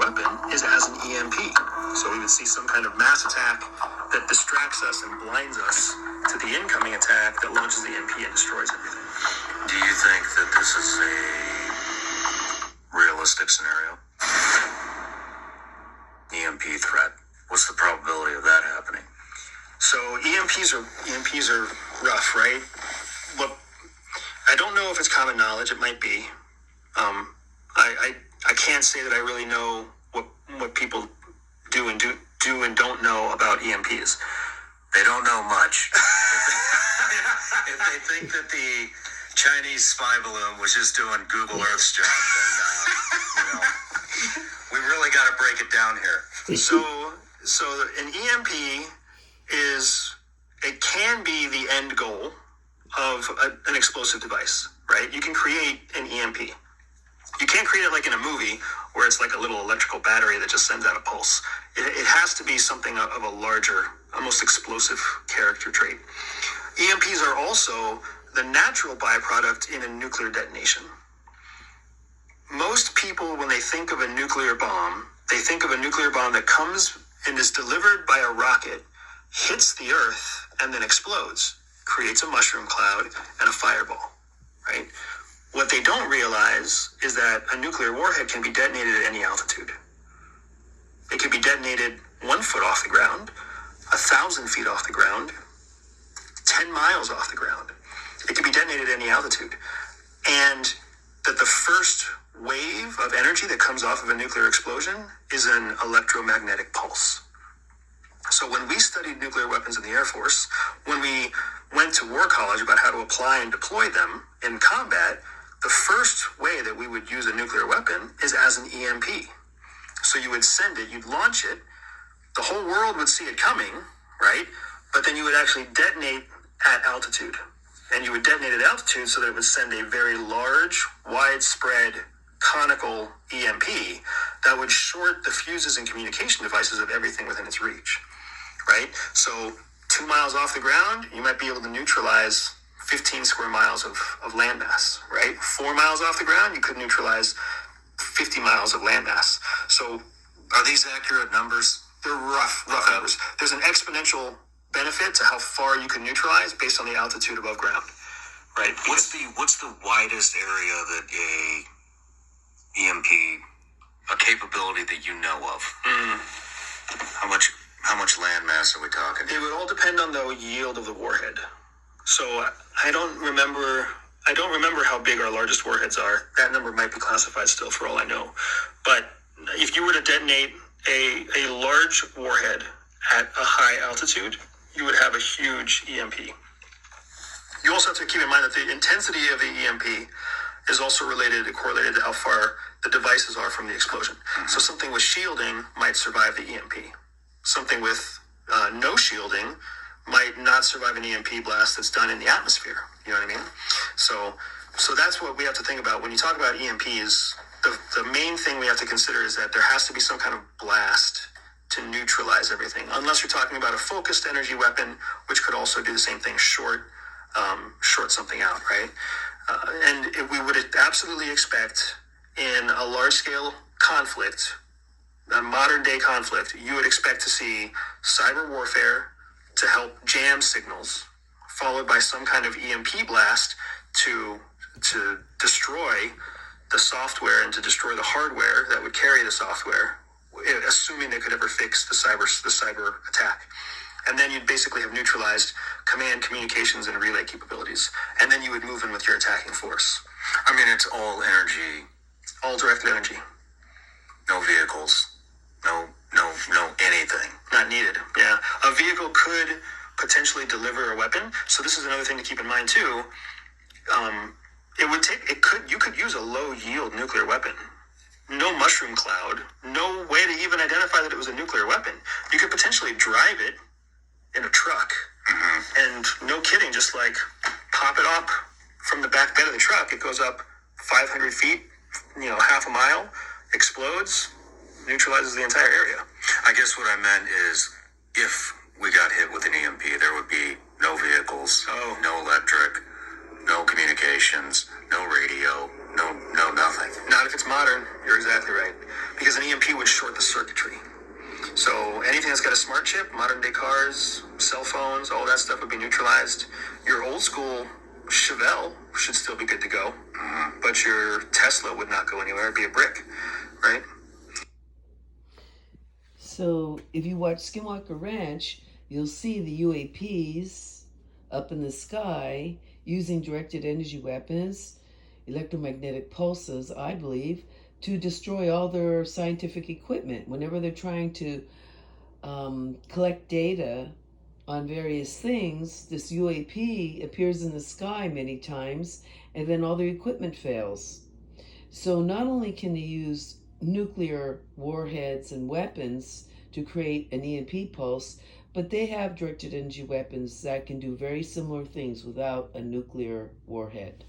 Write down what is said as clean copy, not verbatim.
weapon is as an EMP. So we would see some kind of mass attack that distracts us and blinds us to the incoming attack that launches the EMP and destroys everything. Do you think that this is a realistic scenario? EMP threat. What's the probability of that happening? So EMPs are rough, right? But I don't know if it's common knowledge. It might be. I can't say that I really know what people do and don't know about EMPs. They don't know much. If they think that the Chinese spy balloon was just doing Google Earth's job, then we really got to break it down here. So an EMP can be the end goal of an explosive device, right? You can create an EMP. You can't create it like in a movie where it's like a little electrical battery that just sends out a pulse. It has to be something of a larger, almost explosive character trait. EMPs are also the natural byproduct in a nuclear detonation. Most people, when they think of a nuclear bomb, they think of a nuclear bomb that comes and is delivered by a rocket, hits the Earth, and then explodes, creates a mushroom cloud and a fireball, right? What they don't realize is that a nuclear warhead can be detonated at any altitude. It can be detonated 1 foot off the ground, 1,000 feet off the ground, 10 miles off the ground. It can be detonated at any altitude. And that the first wave of energy that comes off of a nuclear explosion is an electromagnetic pulse. So when we studied nuclear weapons in the Air Force, when we went to War College about how to apply and deploy them in combat, the first way that we would use a nuclear weapon is as an EMP. So you would send it, you'd launch it, the whole world would see it coming, right? But then you would actually detonate at altitude. And you would detonate at altitude so that it would send a very large, widespread, conical EMP that would short the fuses and communication devices of everything within its reach, right? So 2 miles off the ground, you might be able to neutralize 15 square miles of landmass, right? 4 miles off the ground, you could neutralize 50 miles of landmass. So are these accurate numbers? They're rough numbers. There's an exponential benefit to how far you can neutralize based on the altitude above ground, right? What's the widest area that a EMP, a capability that you know of? How much land mass are we talking? It would all depend on the yield of the warhead. So I don't remember how big our largest warheads are. That number might be classified still for all I know. But if you were to detonate a large warhead at a high altitude, you would have a huge EMP. You also have to keep in mind that the intensity of the EMP is also correlated to how far the devices are from the explosion. So something with shielding might survive the EMP. Something with no shielding might not survive an EMP blast that's done in the atmosphere. You know what I mean? So that's what we have to think about. When you talk about EMPs, the main thing we have to consider is that there has to be some kind of blast to neutralize everything. Unless you're talking about a focused energy weapon, which could also do the same thing, short something out, right? And we would absolutely expect in a large-scale conflict, a modern-day conflict, you would expect to see cyber warfare to help jam signals, followed by some kind of EMP blast to destroy the software and to destroy the hardware that would carry the software, assuming they could ever fix the cyber attack. And then you'd basically have neutralized command, communications, and relay capabilities. And then you would move in with your attacking force. I mean, it's all energy. All directed energy. No vehicles. No anything. Not needed, yeah. A vehicle could potentially deliver a weapon. So this is another thing to keep in mind, too. You could use a low-yield nuclear weapon. No mushroom cloud. No way to even identify that it was a nuclear weapon. You could potentially drive it in a truck. And no kidding, just like pop it up from the back bed of the truck. It goes up 500 feet, half a mile, explodes, neutralizes the entire area. I guess what I meant is if we got hit with an EMP, there would be no vehicles, no electric, no communications, no radio, no nothing. Not if it's modern. You're exactly right. Because an EMP would neutralized. Your old school Chevelle should still be good to go, but your Tesla would not go anywhere. It'd be a brick, right? So if you watch Skinwalker Ranch, you'll see the UAPs up in the sky using directed energy weapons, electromagnetic pulses, I believe, to destroy all their scientific equipment. Whenever they're trying to collect data on various things, this UAP appears in the sky many times, and then all their equipment fails. So not only can they use nuclear warheads and weapons to create an EMP pulse, but they have directed energy weapons that can do very similar things without a nuclear warhead.